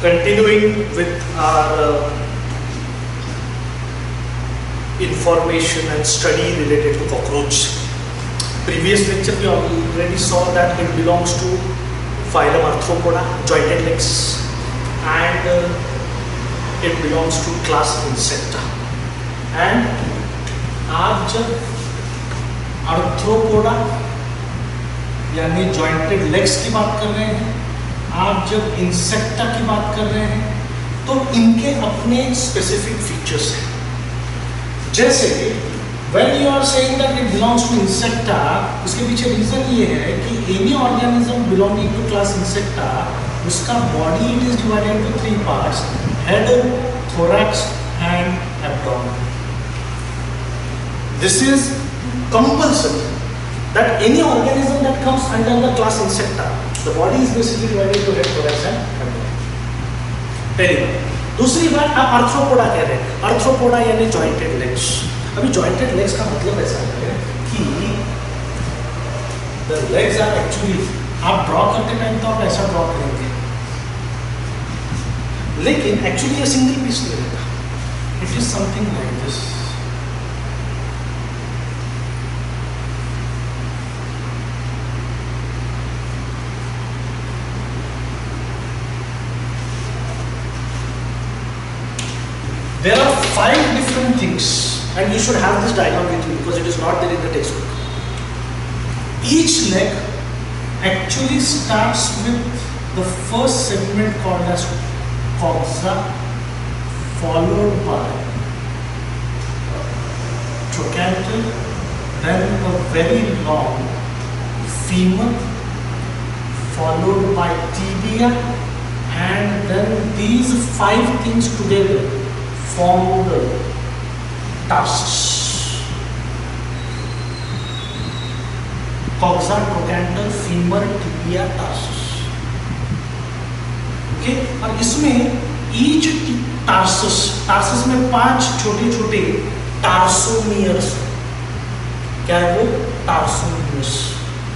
Continuing with our information and study related to cockroach. Previous lecture we already saw that it belongs to phylum Arthropoda, jointed legs, and it belongs to class Insecta. And आप जब arthropoda यानी jointed legs की बात कर रहे हैं, आप जब इंसेक्टा की बात कर रहे हैं, तो इनके अपने स्पेसिफिक फीचर्स हैं. जैसे when you are saying that it belongs to insecta, उसके पीछे रीजन ये है कि any organism belonging to class insecta, उसका body it is divided into 3 parts: head, thorax and abdomen. This is compulsory that any organism that comes under the class Insecta, the body is basically divided into head, thorax and abdomen. पहली बात. दूसरी बात, आप arthropoda कह रहे हैं. Arthropoda यानी jointed legs. अभी जॉइंटेड लेग्स का मतलब ऐसा है कि the legs are actually, आप ड्रॉ करते टाइम तो आप ऐसा ड्रॉ करेंगे, लेकिन एक्चुअली ये सिंगल पीस नहीं रहता. It is something like this. There are 5 different things, and you should have this diagram with you because it is not there in the textbook. Each leg actually starts with the first segment called as coxa, followed by trochanter, then a very long femur, followed by tibia, and then these 5 things together form the tarsus. Coxa, trochanter, femur, tibia, tarsus. Okay, और इसमें each tarsus में 5 छोटे छोटे टार्सोमियर्स. क्या है वो? टार्सोमियर्स.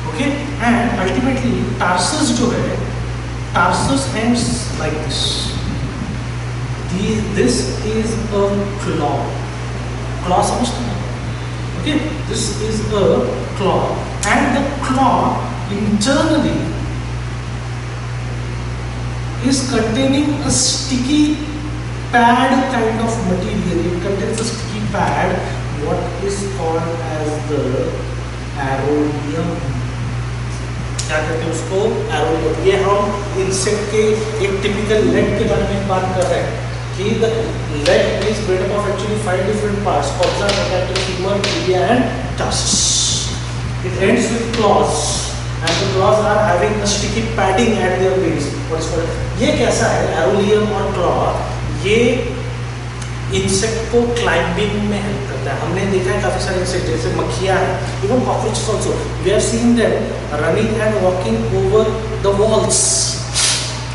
Okay, and ultimately tarsus जो है, tarsus ends like this. This is a claw. Claw समझते हैं? Okay, this is a claw, and the claw internally is containing a sticky pad kind of material. It contains a sticky pad, what is called as the aroleum. क्या कहते हैं उसको? aroleum. ये हम insect के एक टिपिकल लेग के बारे में बात कर रहे हैं कि the leg is made up of actually 5 different parts: coxa, trochanter, femur, tibia and tarsus. It ends with claws, and the claws are having a sticky padding at their base. What is called? ये कैसा है? aroleum और claw, ये insect को climbing में help करता है. हमने देखा है काफी सारे इंसेक्ट जैसे मक्खियाँ हैं, even cockroaches also, we are seeing them running and walking over the walls.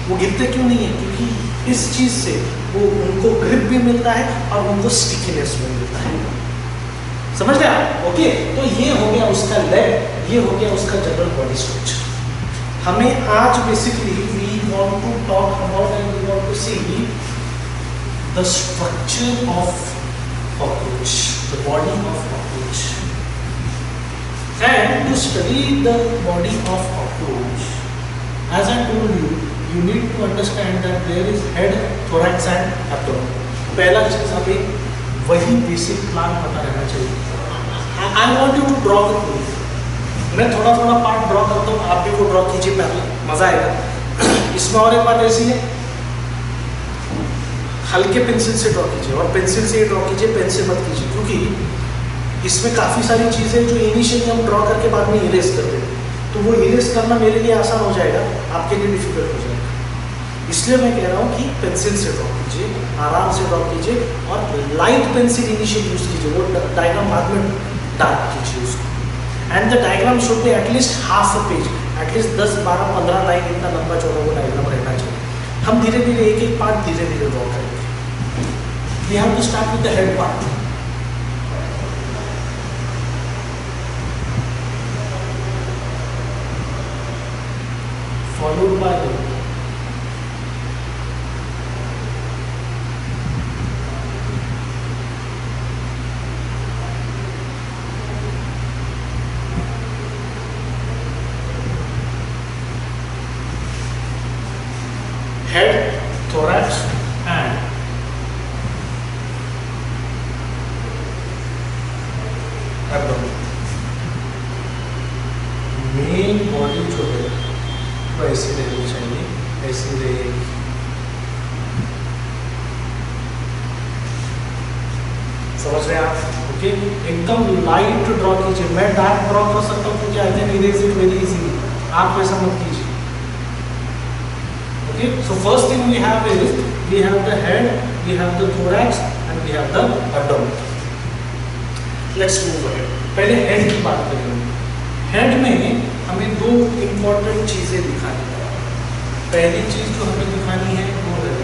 वो गिरते क्यों नहीं है? क्योंकि इस चीज से वो उनको ग्रिप भी मिलता है और उनको स्टिकीनेस भी मिलता है. समझ गए आप? ओके, तो ये हो गया उसका लेग, ये हो गया उसका जनरल बॉडी स्ट्रक्चर. हमें आज basically we want to talk about and we want to see the structure of cockroach, the body of cockroach. And to study the body of cockroach, as I told you, you need to understand that there is head, thorax and abdomen. पहला चीज हमें वही basic plan पता रहना चाहिए. I want you to draw with me. मैं थोड़ा थोड़ा पार्ट ड्रॉ करता हूँ, आप भी वो ड्रॉ कीजिए, पहले मजा आएगा. इसमें और एक बात ऐसी है, हल्के पेंसिल से ड्रॉ कीजिए, और पेंसिल से ड्रॉ कीजिए, पेन से मत कीजिए, क्योंकि इसमें काफी सारी चीजें जो इनिशियली हम ड्रॉ करके बाद में इरेज कर देते हैं, तो वो इरेज करना मेरे लिए आसान हो जाएगा, आपके लिए डिफिकल्ट हो जाएगा. इसलिए मैं कह रहा हूँ कि पेंसिल से ड्रॉ कीजिए, आराम से ड्रॉ कीजिए, और लाइट पेंसिल इनिशियल यूज कीजिए. वो डायग्राम बाद में डार्क कीजिए उसको. And the diagram should be at least half a page, at least 10, 12, 15 line इतना लंबा चौड़ा वो डायग्राम रहना चाहिए. हम धीरे धीरे एक एक पार्ट धीरे धीरे ड्रॉ करेंगे. We have to start with the head part. followed by the main body जो है वो ऐसी रहनी चाहिए, ऐसी रहेगी। समझ रहे हैं आप? ओके, एकदम लाइट ड्रॉ कीजिए। मैं डार्क ड्रॉ कर सकता हूँ क्योंकि I can erase it very easily, आप वैसा मत कीजिए। Okay, so first thing we have is we have the head, we have the thorax and we have the abdomen. Let's move ahead. पहले head की बात करेंगे। हेड में हमें दो इंपॉर्टेंट चीजें दिखानी है। पहली चीज जो हमें दिखानी है वो है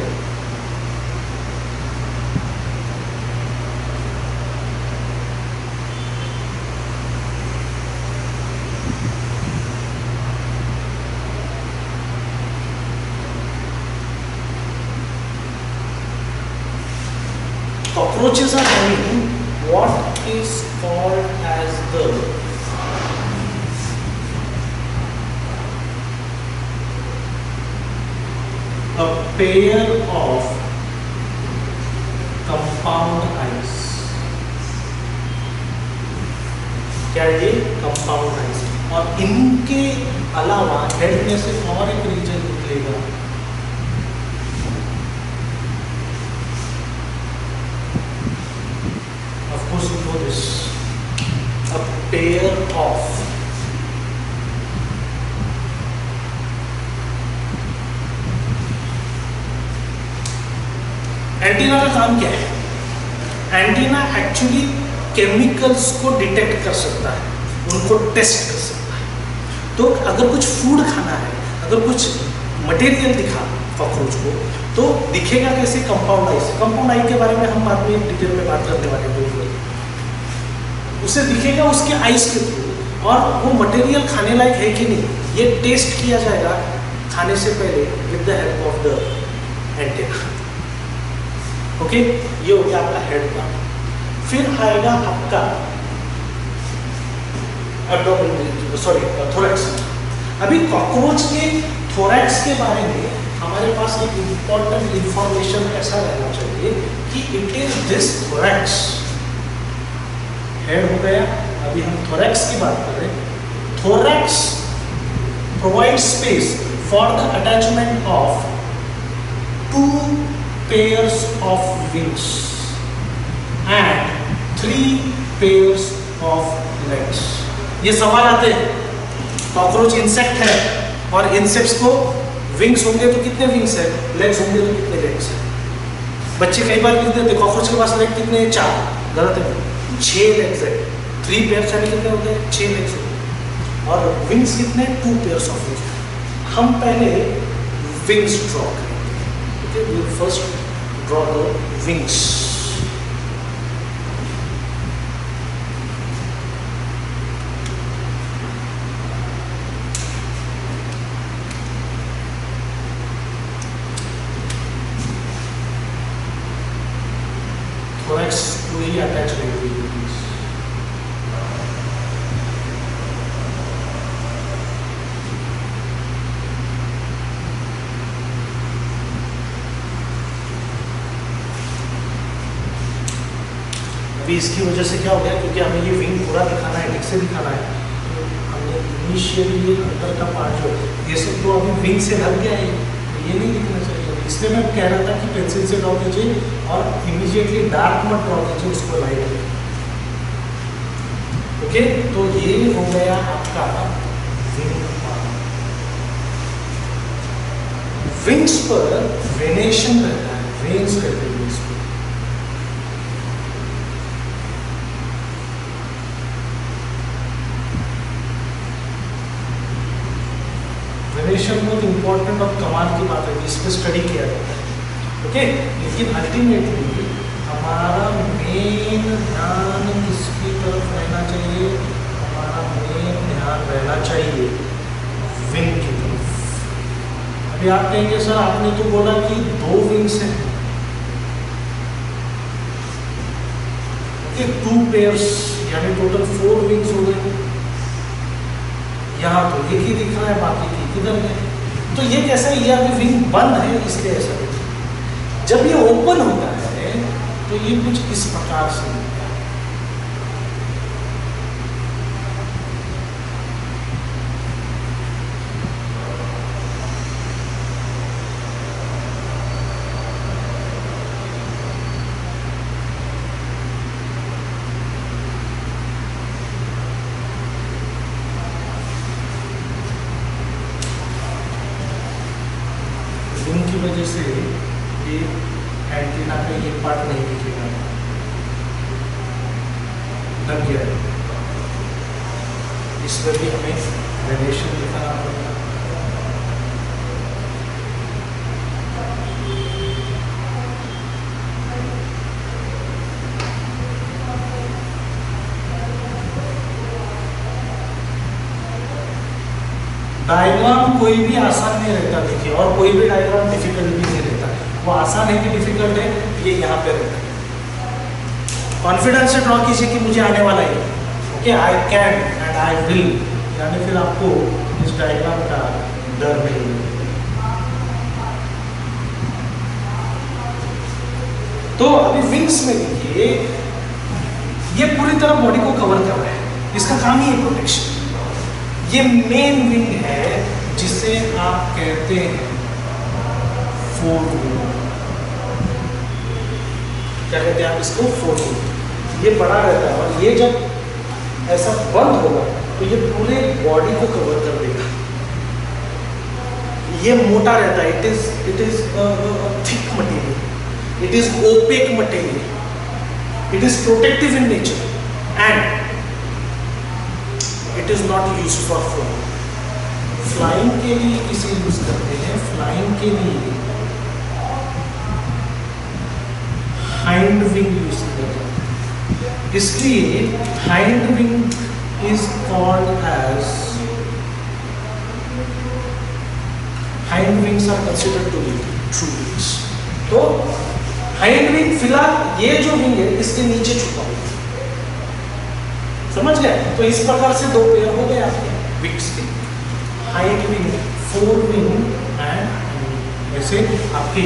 cockroaches are having what is called as the a pair of compound eyes। क्या ये compound eyes? और इनके अलावा हेड में से और एक रीजन निकलेगा, you know this, a pair of antenna का काम क्या है? एंटीना एक्चुअली केमिकल्स को डिटेक्ट कर सकता है, उनको टेस्ट कर सकता है। तो अगर कुछ फूड खाना है, अगर कुछ मटेरियल दिखा कॉकरोच को, तो दिखेगा कैसे? कंपाउंड आई से। कंपाउंड आई के बारे में हम बाद में डिटेल में बात करने वाले हैं। उसे दिखेगा उसके आइज के थ्रू, और वो मटेरियल खाने लायक है कि नहीं ये टेस्ट किया जाएगा खाने से पहले with the help of the antenna. Okay, ये हो गया आपका हेड का। फिर आएगा आपका एब्डोमेन, सॉरी थोरैक्स। अभी कॉकरोच के थोरैक्स के बारे में हमारे पास एक इंपॉर्टेंट इंफॉर्मेशन ऐसा रहना चाहिए कि it is this thorax. Head हो गया, अभी हम थोरैक्स की बात कर रहे हैं। Thorax provide space for the attachment of 2 pairs of wings and 3 pairs of legs। ये सवाल आते हैं, कॉकरोच इंसेक्ट है और इंसेक्ट्स को विंग्स होंगे तो कितने विंग्स है, लेग्स होंगे तो कितने लेग्स है। बच्चे कई बार लिख देते कॉकरोच के पास लेग कितने हैं? 4। गलत है, 6 लेग्स है। 3 पेयर यानी कितने होते हैं? 6 लेग्स होते हैं। और विंग्स कितने? 2 पेयर्स ऑफ विंग्स। हम पहले विंग्स ड्रॉ करेंगे। Okay, we will first draw the wings. Thorax को ही अटैच रहेगी विंग्स। अभी इसकी वजह से क्या हो गया, क्योंकि हमें ये विंग पूरा दिखाना है, ठीक से दिखाना है, तो हमने इनिशियली अंदर का पार्ट जो ये सब तो अभी विंग से ढक गया है, तो ये नहीं दिखना चाहिए। इसलिए मैं कह रहा था कि पेंसिल से ड्रॉ कीजिए और इमीडिएटली डार्क मत ड्रॉ कीजिए, उसको लाइट में। ओके, तो ये हो गया आपका विंग पार्ट। विंग्स पर वेनेशन रहता है, वेन्स कहते हैं विंग्स पर। वेनेशन बहुत इंपॉर्टेंट और कमाल की बात है, इस पर स्टडी किया जाता है। ओके, लेकिन अल्टीमेटली हमारा मेन ध्यान किसकी तरफ रहना चाहिए? हमारा मेन ध्यान रहना चाहिए विंग की तरफ। अभी आप कहेंगे सर आपने तो बोला कि 2 विंग्स हैं। ओके, 2 पेयर्स यानी टोटल 4 विंग्स हो गए। यहाँ तो एक ही दिख रहा है, बाकी की किधर गए? तो ये कैसा है, ये अभी विंग बंद है इसलिए ऐसा है। जब ये ओपन होता है तो ये कुछ इस प्रकार से होता है। वजह से ये एंटीना का ये पार्ट नहीं दिखेगा, ढक गया है। इसमें भी हमें वेरिएशन दिखाना पड़ेगा। डायग्राम कोई भी आसान नहीं रहता देखिए, और कोई भी डायग्राम डिफिकल्ट भी नहीं रहता। वो आसान है कि डिफिकल्ट है, ये यहाँ पे रहता है। कॉन्फिडेंस से ड्रॉ कीजिए कि मुझे आने वाला है, okay, I can and I will, यानी फिर आपको इस डायग्राम का डर नहीं है। तो अभी विंग्स में देखिए, ये पूरी तरह बॉडी को कवर कर रहा है, इसका काम ही है प्रोटेक्शन। ये मेन विंग है जिसे आप कहते हैं फोरविंग। क्या कहते हैं आप इसको? फोरविंग। ये बड़ा रहता है और ये जब ऐसा बंद होगा तो ये पूरे बॉडी को कवर कर देगा। ये मोटा रहता है, it is thick material, it is opaque material, it is protective in nature and it is not used for flying. Flying के लिए इसे यूज करते हैं, फ्लाइंग के लिए हाइंड विंग यूज करते हैं। इसलिए hind wing is called as, hind wings are considered to be true wings. तो हाइंड विंग, फिलहाल ये जो विंग है इसके नीचे छुपा हुआ है, समझ गए? तो इस प्रकार से दो पेयर हो गए आपके विंग्स के, hind wing, fore wing and ऐसे आपके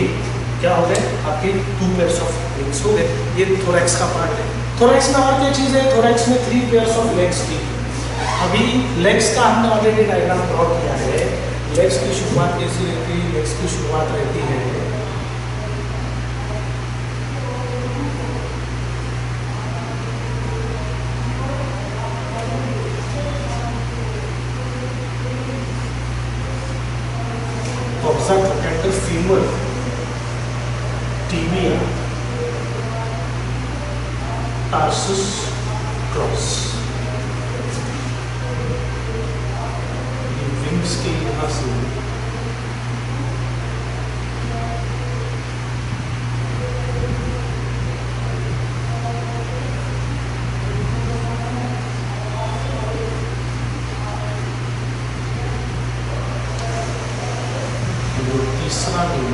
क्या हो गए? आपके 2 पेयर्स ऑफ विंग्स हो गए। ये थोरैक्स का पार्ट है। थोरैक्स में और क्या चीज है? थोरैक्स में 3 पेयर्स ऑफ लेग्स की। अभी लेग्स का हमने ऑलरेडी डायग्राम ड्रॉ किया है। लेग्स की शुरुआत कैसी रहती है? लेग्स की शुरुआत रहती है at the femur, tibia, tarsus, cross। ये विंग्स के यहाँ से तीसरा विंग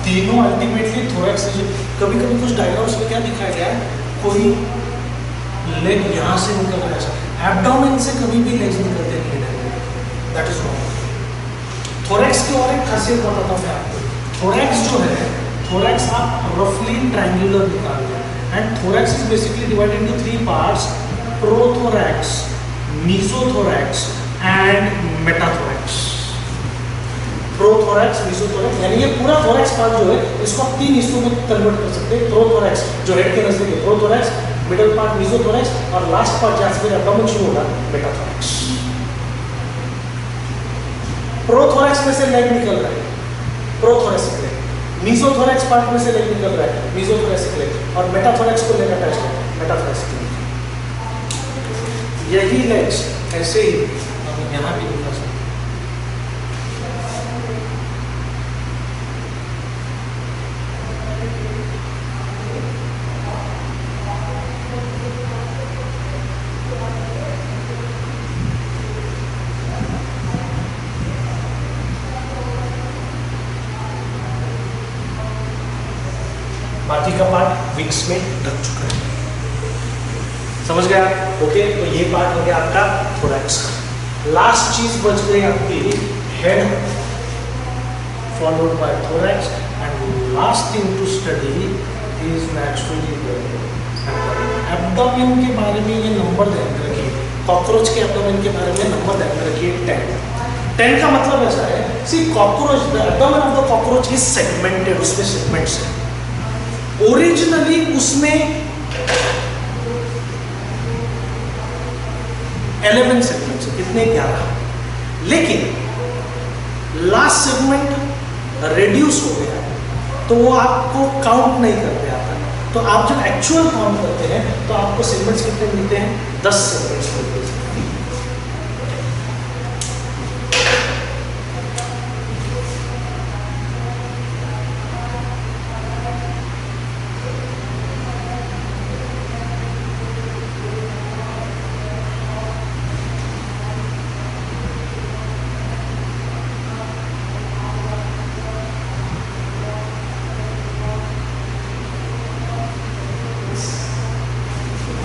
तीनों अल्टीमेटली थोरैक्स से। कभी कभी कुछ डायग्राम्स में क्या दिखाया गया है, कोई लेग यहाँ से निकल रहा है, एब्डोमेन से कभी भी लेग्स निकलते नहीं है, दैट इज रॉन्ग। थोरैक्स की और एक खासियत बताता हूँ मैं आपको। थोरैक्स जो है, थोरैक्स आप रफली ट्रायंगुलर निकाल दें, and thorax is basically divided into 3 parts, prothorax, mesothorax and metathorax. Prothorax, mesothorax, यानी ये पूरा थोरैक्स पार्ट जो है इसको आप 3 हिस्सों में कन्वर्ट कर सकते हैं। प्रोथोरैक्स जो हेड के नजदीक है, प्रोथोरैक्स, मिडिल पार्ट मीसोथोरैक्स, और लास्ट पार्ट जहां से एब्डोमेन शुरू होगा, मेटाथोरैक्स। प्रोथोरैक्स में से लेग निकल रहा है, प्रोथोरैसिक लेग। मीसोथोरैक्स पार्ट में से लेग निकल रहा है, मीसोथोरैसिक लेग, और मेटाथोरैक्स को लेकर अटैच है, मेटाथोरैसिक लेग। यही लेग्स ऐसे ही हम यहाँ भी दिखा सकते हैं। बाकी का पार्ट विंग्स में ढक चुका है, समझ गया? ओके, तो ये पार्ट हो गया आपका थोरैक्स का। लास्ट चीज बच गई आपकी head, followed by thorax, and last thing to study is naturally abdomen के बारे में ये नंबर ध्यान में रखिए। कॉकरोच के एब्डोमेन के बारे में नंबर ध्यान में रखिए 10। 10 का मतलब ऐसा है, see cockroach, the abdomen of the cockroach is segmented, उसमें सेगमेंट्स है। ओरिजिनली उसमें 11 सेगमेंट्स है, कितने 11, लेकिन लास्ट सेगमेंट रिड्यूस हो गया तो वो आपको काउंट नहीं करते आता। तो आप जब एक्चुअल काउंट करते हैं तो आपको सेगमेंट्स कितने मिलते हैं, 10 सेगमेंट्स मिलते हैं।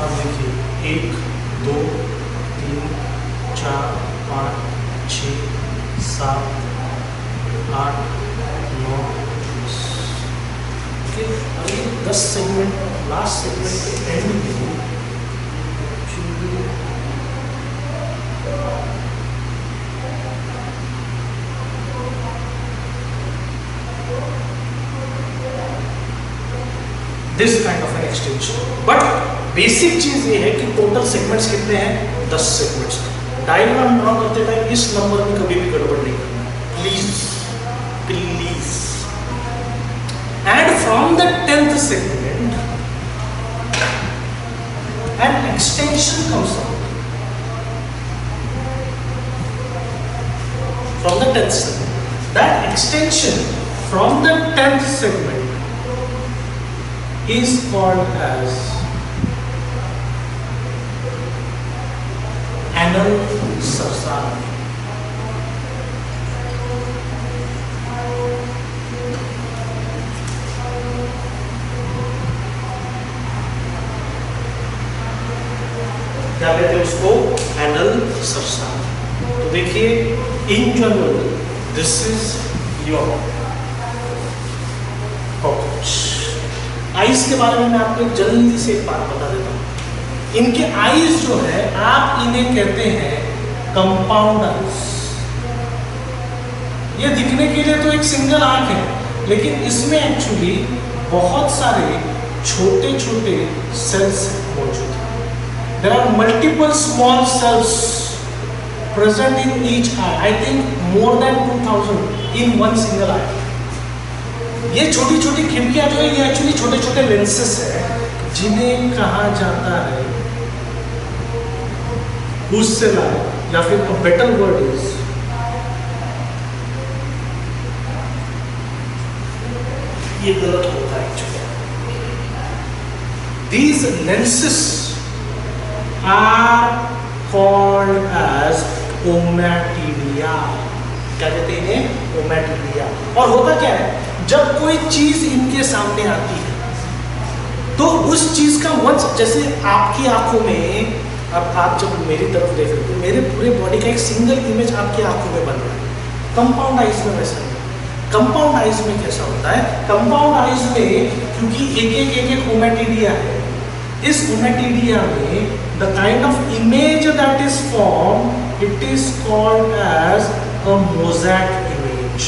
आप देखिए 1 2 3 4 5 6 7 8 9 10। अभी 10 सेगमेंट, लास्ट सेगमेंट के एंड में this kind of an extension. But basic चीज ये है कि टोटल सेगमेंट्स कितने हैं, 10 सेगमेंट्स। डायग्राम ड्रॉ करते टाइम इस नंबर में कभी भी गड़बड़ नहीं करना, please please. And from the 10th segment an extension comes out from the 10th segment. That extension from the 10th segment is called as anal sarsara. क्या कहते हैं उसको, एनल सरसार। तो देखिए in general this is your cockroach. Eyes के बारे में मैं आपको जल्दी से एक बात बता देता हूँ। इनके आइज जो है आप इन्हें कहते हैं कंपाउंड आइज। ये दिखने के लिए तो एक सिंगल आंख है, लेकिन इसमें एक्चुअली बहुत सारे छोटे छोटे सेल्स मौजूद हैं। There are multiple small cells present in each eye. I think more than 2000 in one single eye. ये छोटी छोटी खिड़कियां जो है ये एक्चुअली छोटे छोटे लेंसेस है जिन्हें कहा जाता है बुस्सेला, या फिर a better word is ये गलत होता है actually. These lenses are called as ommatidia। क्या कहते हैं इन्हें, ओमैटिडिया। और होता क्या है, जब कोई चीज इनके सामने आती है तो उस चीज का वंश, जैसे आपकी आंखों में, अब आप जब मेरी तरफ देख रहे हो मेरे पूरे बॉडी का एक सिंगल इमेज आपकी आंखों में बन रहा है। कंपाउंड आइज में वैसा नहीं। कंपाउंड आइज में कैसा होता है, कंपाउंड आइज में क्योंकि एक एक ओमैटिडिया है, इस ओमैटिडिया में the kind of image that is formed, it is called as a mosaic image।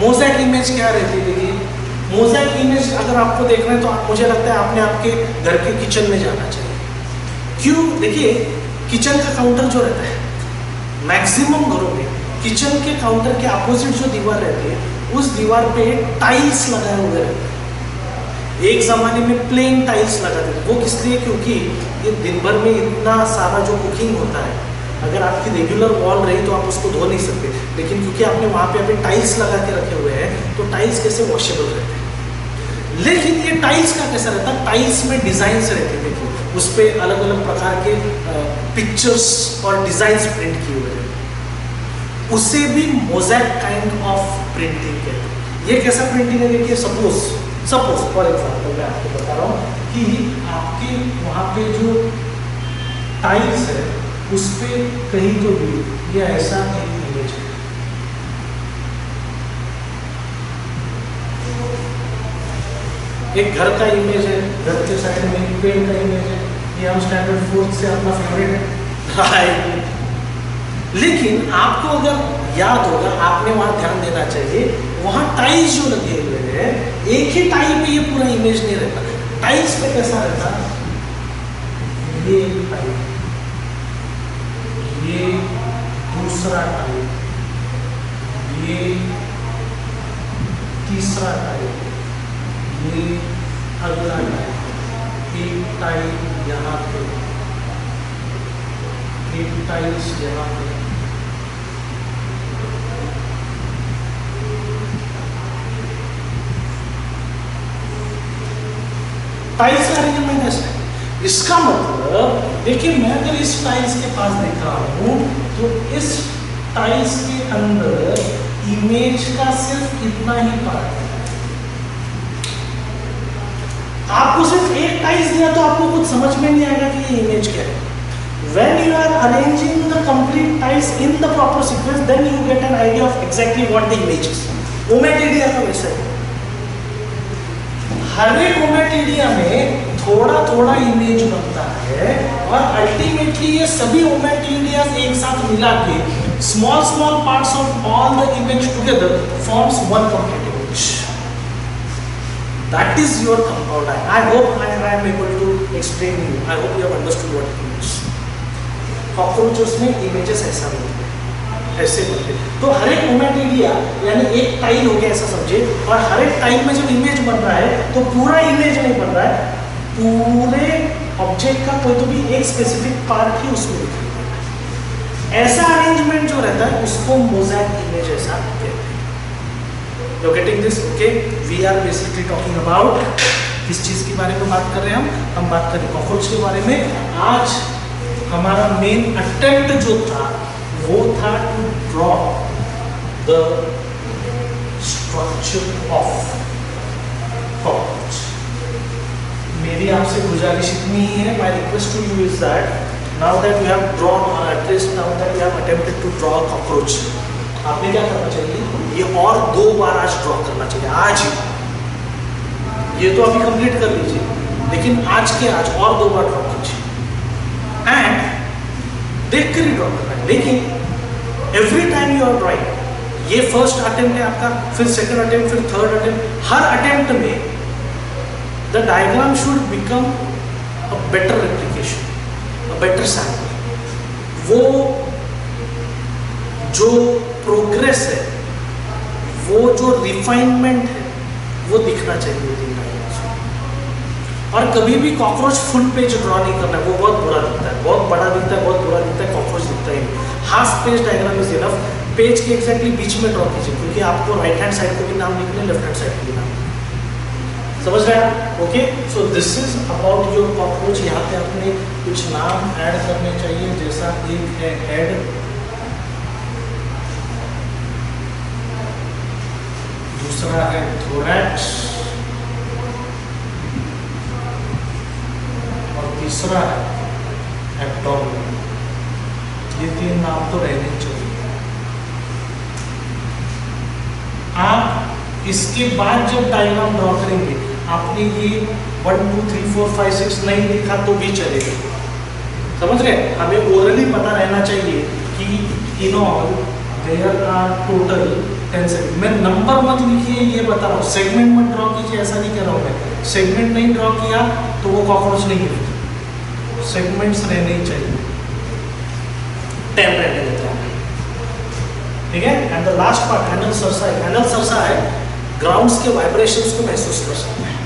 mosaic image क्या रहती है, देखिए mosaic image अगर आपको देखना है तो मुझे लगता है आपने आपके घर के किचन में जाना चाहिए। क्यों, देखिए किचन का काउंटर जो रहता है मैक्सिमम घरों में, किचन के काउंटर के अपोजिट जो दीवार रहती है उस दीवार पे टाइल्स लगाए हुए रहते हैं। एक ज़माने में प्लेन टाइल्स लगाते थे, वो किस लिए, क्योंकि ये दिन भर में इतना सारा जो कुकिंग होता है, अगर आपकी रेगुलर वॉल रही तो आप उसको धो नहीं सकते, लेकिन क्योंकि आपने वहाँ पे अभी टाइल्स लगा के रखे हुए हैं तो टाइल्स कैसे वॉशेबल रहते हैं। लेकिन ये टाइल्स का कैसा रहता है, टाइल्स में डिज़ाइंस रहते हैं, देखिए उस पर अलग अलग प्रकार के पिक्चर्स और डिज़ाइंस प्रिंट किए हुए हैं, उसे भी मोज़ैक काइंड ऑफ प्रिंटिंग कहते हैं। ये कैसा प्रिंटिंग है, देखिए सपोज फॉर एग्जाम्पल मैं आपको बता रहा हूँ कि आपके वहाँ पे जो टाइल्स है उस पर कहीं तो भी ये ऐसा एक इमेज है। एक घर का इमेज है, घर के साइड में एक पेड़ का इमेज है, ये हम स्टैंडर्ड 4th से अपना फेवरेट है। लेकिन आपको अगर याद होगा, आपने वहाँ ध्यान देना चाहिए, वहाँ टाइल्स जो लगे हुए हैं एक ही टाइल पे ये पूरा इमेज नहीं रहता। टाइल्स पे कैसा रहता, ये टाइल ये दूसरा टाइप, ये तीसरा टाइप, ये अगला टाइप, एक टाइप यहाँ पे, एक टाइल्स यहाँ पे, टाइल्स का अरेंजमेंट ऐसा है। इसका मतलब देखिए, मैं अगर इस टाइल्स के पास देख रहा हूं तो इस टाइल्स के अंदर इमेज का सिर्फ इतना ही पार्ट है। आपको सिर्फ एक टाइल्स दिया तो आपको कुछ समझ में नहीं आएगा कि ये इमेज क्या है। When you are arranging the complete tiles in the proper sequence, then you get an idea of exactly what the image is. ओमेटेडिया का वैसा है, हर एक ओमेटेडिया में थोड़ा थोड़ा इमेज बनता है और अल्टीमेटली ये सभी ओमेटेडिया एक साथ मिला के small small parts of all the image together forms one complete image. That is your compound eye. I hope I am able to explain you. I hope you have understood what it means. Cockroaches में images ऐसा बनते हैं, ऐसे बनते हैं। तो हर एक ओमेटेडिया यानी एक टाइल हो गया ऐसा समझे, और हर एक टाइल में जब इमेज बन रहा है तो पूरा इमेज नहीं बन रहा है, पूरे ऑब्जेक्ट का कोई तो भी एक स्पेसिफिक पार्ट ही उसमें दिखाई देता है। ऐसा अरेंजमेंट जो रहता है उसको मोज़ेक इमेज ऐसा कहते हैं। You're getting this? Okay? We are basically talking about किस चीज़ के बारे में बात कर रहे हैं हम बात कर रहे हैं कॉकरोच के बारे में। आज हमारा मेन अटेम्प्ट जो था वो था to draw the structure of cockroach. मेरी आपसे गुजारिश इतनी ही है, my request to you is that now that you have drawn और at least now that you have attempted to draw cockroach, आपने क्या करना चाहिए, ये और 2 बार आज ड्रॉ करना चाहिए। आज ही ये तो अभी कंप्लीट कर लीजिए, लेकिन आज के आज और 2 बार ड्रॉ कीजिए एंड देख कर ही ड्रॉ करना है। लेकिन every time you are drawing, ये फर्स्ट अटेम्प्ट है आपका, फिर सेकंड अटेम्प्ट, फिर थर्ड अटेम्प्ट, हर अटेम्प्ट में the diagram should become a better replication, a better sample. वो जो प्रोग्रेस है, वो जो रिफाइनमेंट है, वो दिखना चाहिए दिन डायग्राम्स में। और कभी भी कॉकरोच फुल पेज ड्रॉ नहीं करना है, वो बहुत बुरा दिखता है, बहुत बड़ा दिखता है, बहुत बुरा दिखता है, कॉकरोच दिखता ही नहीं। Half page diagram is enough. Page के एग्जैक्टली बीच में ड्रॉ कीजिए, क्योंकि आपको राइट हैंड साइड को भी नाम लिखना है, लेफ्ट हैंड साइड को भी नाम। समझ रहे हैं? Okay, so this is about your cockroach. यहाँ पे आपने कुछ नाम ऐड करने चाहिए, जैसा एक है हेड, दूसरा है थोरैक्स और तीसरा है एब्डोमेन। ये 3 नाम तो रहने चाहिए। आप इसके बाद जब डायग्राम ड्रॉ करेंगे, आपने ये 1 2 3 4 5 6 नहीं लिखा तो भी चलेगा। समझ रहे? हमें ओरली पता रहना चाहिए कि in all there are total 10 segment. मैं नंबर मत लिखिए, ये बता रहा हूँ। सेगमेंट मत ड्रॉ कीजिए, ऐसा नहीं कह रहा हूँ मैं। सेगमेंट नहीं ड्रॉ किया तो वो कॉकरोच नहीं है। सेगमेंट्स रहने ही चाहिए, 10 रहने देते हैं, ठीक है। And the last part anal cerci है। एनल सरसा है ग्राउंड्स के वाइब्रेशंस को महसूस कर सकते हैं,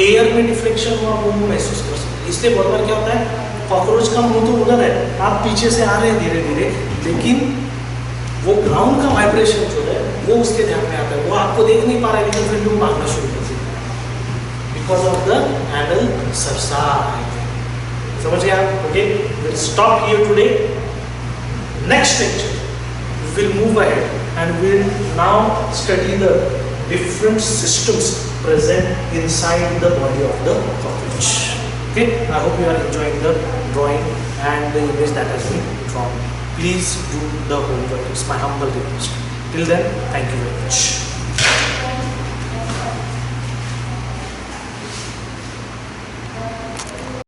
एयर में डिफ्लेक्शन हुआ वो महसूस कर सकते हैं। इसलिए बहुत बार क्या होता है, कॉकरोच का मुंह तो उधर है, आप पीछे से आ रहे हैं धीरे धीरे, लेकिन वो ग्राउंड का वाइब्रेशन जो है वो उसके ध्यान में आता है, वो आपको देख नहीं पा रहा है, लेकिन फिर भी भागना शुरू कर देता है because of the anal Sarsa. समझ गए आप? Okay, will stop here today. Next lecture will move ahead and will now study the different systems present inside the body of the cockroach. Okay, I hope you are enjoying the drawing and the image that has been drawn. Please do the homework. It's my humble request. Till then, thank you very much.